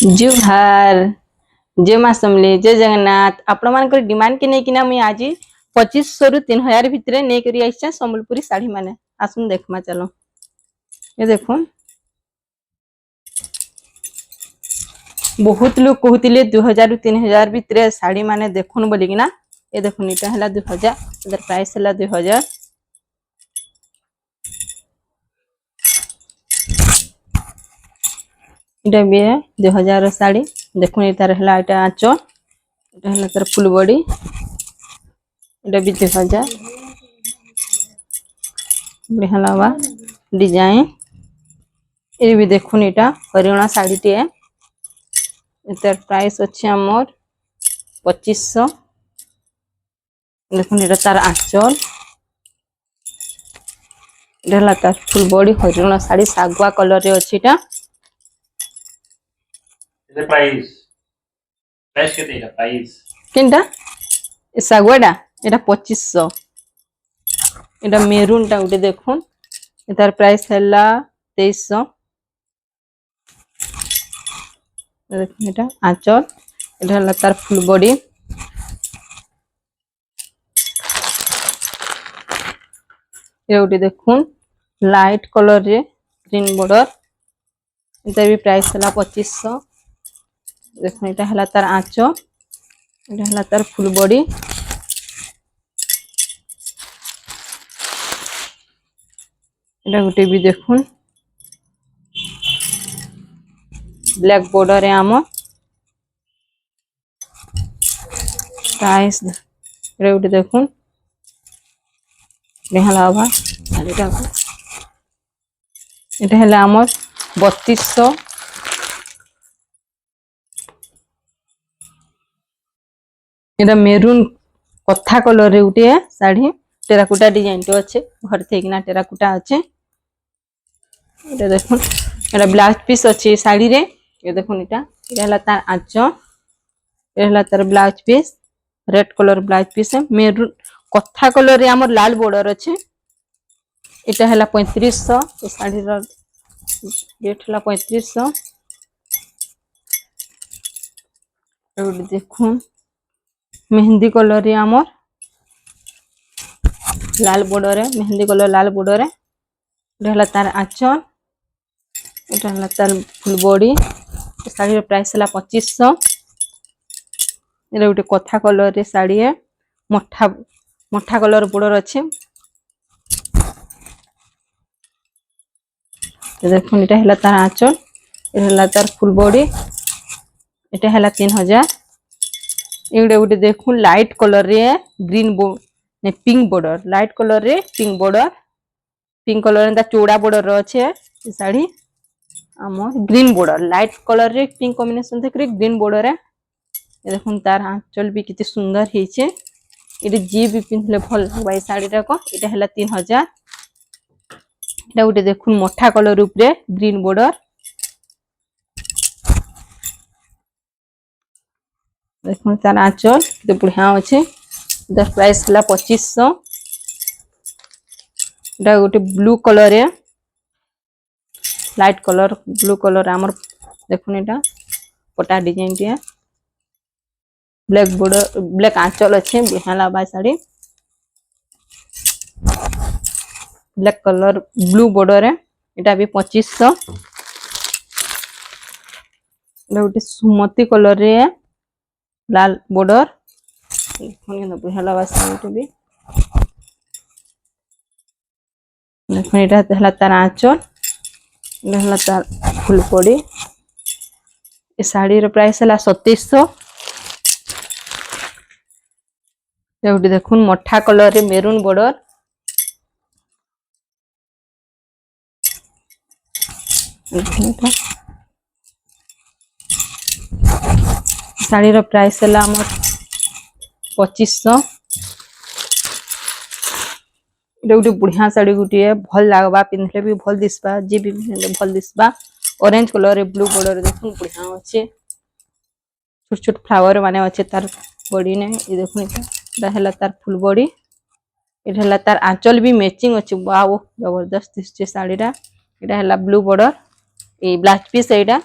जुहार जय माँ समले जय जगन्नाथ आपण मान डिमांड के नहीं कि मुझे आज 2500 रु 3000 भितर नहीं करी आइछे संबलपुरी साड़ी माने आसुन देखमा चलो ये देखो बहुत लोग कहते 2000 रु 3000 भितर साड़ी माने देखुन बोलिकिना ये देखो इटा हला 2000 इधर प्राइस हला 2000 इटा भी है 2000 साड़ी देखो इतार हला इटा आचो इटा हला तार फुल बॉडी इटा भी 2000 बढ़िया लगा डिजाइन ये भी देखुन इटा हरियाणा साड़ी टे इतार प्राइस अच्छे आमर 2500 देखुन इटा तार आंचल इटा हला तार फुल बॉडी हरियाणा साड़ी सागुआ कलर रे अछि इटा इधर प्राइस प्राइस केते इटा प्राइस किनटा सागुआडा इटा 2500 इटा मेरून टा उठे देखुन इतार प्राइस हला 2300 देखुन इटा आंचल इटा हला तार फुल बॉडी ये उठे देखुन लाइट कलर रे ग्रीन बॉर्डर इतार भी प्राइस हला 2500 देखुन इटा हला तार आंचल इटा हला तार फुल बॉडी इटा गोटे भी देखुन ब्लैक बॉर्डर है आम प्राइस इटा गोटे देखुन हला इटा हला आमर 3200 इटा मेरून कथा कलर रे उठे साड़ी टेराकोटा डिजाइन तो अच्छे घर थे किना टेराकोटा अच्छे इटा देखुन इटा ब्लाउज पीस अच्छे साड़ी रे ये देखुन इटा हला तार आंचल ये हला तार blouse piece red colour blouse piece है मेरून कथा कलर रे आमर लाल बॉर्डर अच्छे इटा हला 3500 ये साड़ी रो रेट हला 3500 एवडी देखुन मेहंदी कलर रे आमर लाल बॉर्डर है मेहंदी कलर लाल बॉर्डर है इटा हला तार आंचल इटा हला तार फुल बॉडी साड़ी रो प्राइस हला 2500 इटा गोटे कथा कलर रे साड़ी है मठा मठा कलर बॉर्डर अच्छे देखुन इटा हला तार आंचल इटा हला तार फुल बॉडी इटा हला 3000 एगुडे गुटे देखुन लाइट कलर रे ग्रीन ने पिंक बॉर्डर लाइट कलर रे पिंक कलर रे चौड़ा बॉर्डर अच्छे ये साड़ी आमर ग्रीन बॉर्डर लाइट कलर रे पिंक कॉम्बिनेशन थे ग्रीन बॉर्डर है ये देखुन तार आंचल भी कितनी सुंदर है ये जी भी पिंधले भल लगबा साड़ी को इटा हला 3000 इटा गुटे देखुन मठा कलर ऊपर ग्रीन बॉर्डर देखुन तार आंचल कितने बढ़िया अच्छे इधर प्राइस हला 2500 इटा गोटे ब्लू कलर है लाइट कलर ब्लू कलर आमर देखुन इटा पटा डिजाइन टिया ब्लैक बॉर्डर ब्लैक आंचल अच्छे बढ़िया लगा sari black colour blue border है इटा भी 2500 इटा गोटे सुमती कलर रे है लाल बॉर्डर बढ़िया लगा साड़ी भी देखो इटा हला तार आंचल इटा हला तार फुल बॉडी ये साड़ी रो प्राइस हला 2700 गोटे देखुन मठा कलर रे मेरून बॉर्डर साड़ी रो प्राइस हला हमर 2500 इटा गोटे बढ़िया साड़ी गुटे भल लागबा पिंधले भी भल दिसबा जे भी पिंधले भल दिसबा ऑरेंज कलर रे ब्लू बॉर्डर देखुन बढ़िया अच्छे छोट छोट फ्लावर माने अच्छे तार बॉडी ने ये देखुन इटा हला तार फुल बॉडी इटा हला तार आंचल भी मैचिंग अच्छे वाओ जबरदस्त दिसचे साड़ी रा इटा हला ब्लू बॉर्डर ए ब्लाउज पीस एटा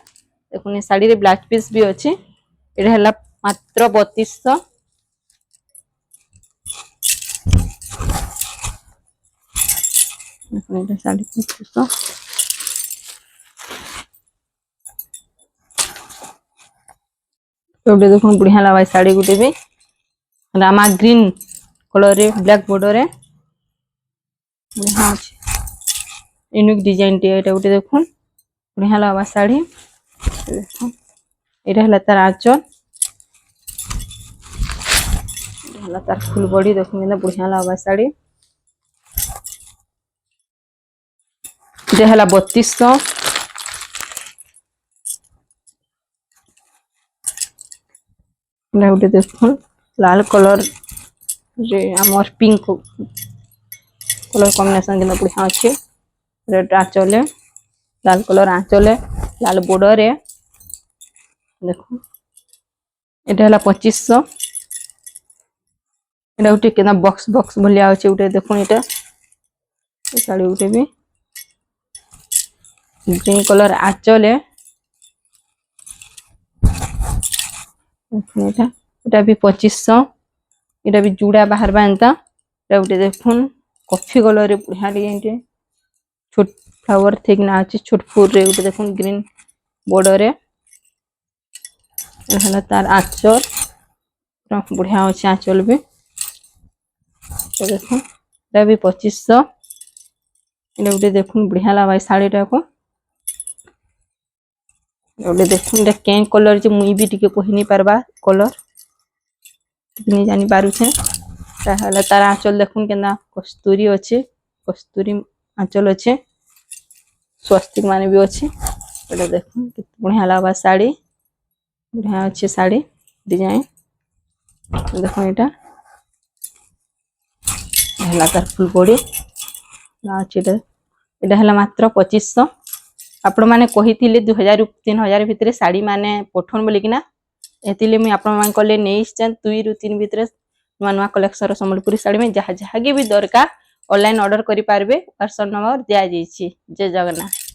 देखो साड़ी रे ब्लाउज पीस भी अच्छी ये है मात्र 3200 साड़ी 3200 तो देखो बढ़िया लगा साड़ी गुटे भी रामा ग्रीन कलर रे ब्लैक बॉर्डर रे बढ़िया अच्छे यूनिक डिजाइन टी एटा गुटे देखो बढ़िया लगा साड़ी देखो ये है तार आंचल है तार फुल बॉडी देखो कितना बढ़िया लगा साड़ी ये है 3200 गोटे देखो लाल कलर रे आमर पिंक कलर कॉम्बिनेशन कितना बढ़िया अच्छे रेड आंचल लाल कलर आंचल लाल बॉर्डर है देखो ये है 2500 एटा गोटे केना बॉक्स बॉक्स भलिया अच्छे गोटे देखो ये साड़ी गोटे भी ग्रीन कलर आंचल है एटा भी 2500 एटा भी जुड़ा बाहर बांता एटा गोटे देखुन कॉफी कलर रे बढ़िया डिजाइन छोट फ्लावर थिक ना अच्छे छोट फूल रे गोटे देखुन ग्रीन बॉर्डर रे एहला तार आंचल बढ़िया अच्छे आंचल भी तो देखो एटा भी 2500 एटा गोटे देखुन बढ़िया लगा साड़ी टा को गोटे देखुन एटा कें कलर जे मुई भी टिके कहि नहीं पारबा कलर नहीं जानी पारुछे ताहले तार आंचल देखुन केना कस्तूरी अच्छे कस्तूरी आंचल अच्छे स्वस्तिक माने भी अच्छे एटा देखुन कितना बढ़िया लगा साड़ी बढ़िया अच्छे साड़ी डिजाइन देखो एटा हला तार फुल बॉडी अच्छे एटा हला मात्र 2500 आपण माने कहिथिले 2000 3000 भितरे साड़ी माने पठन बोली किना एतिले मैं आपण मान कले नेइछन 2 रु 3 भितरे नुआ नुआ कलेक्शन संबलपुरी साड़ी में जहा जहा के भी दरकार ऑनलाइन ऑर्डर करि पारबे व्हाट्सएप नंबर दिया जाईछि जय जगन्नाथ।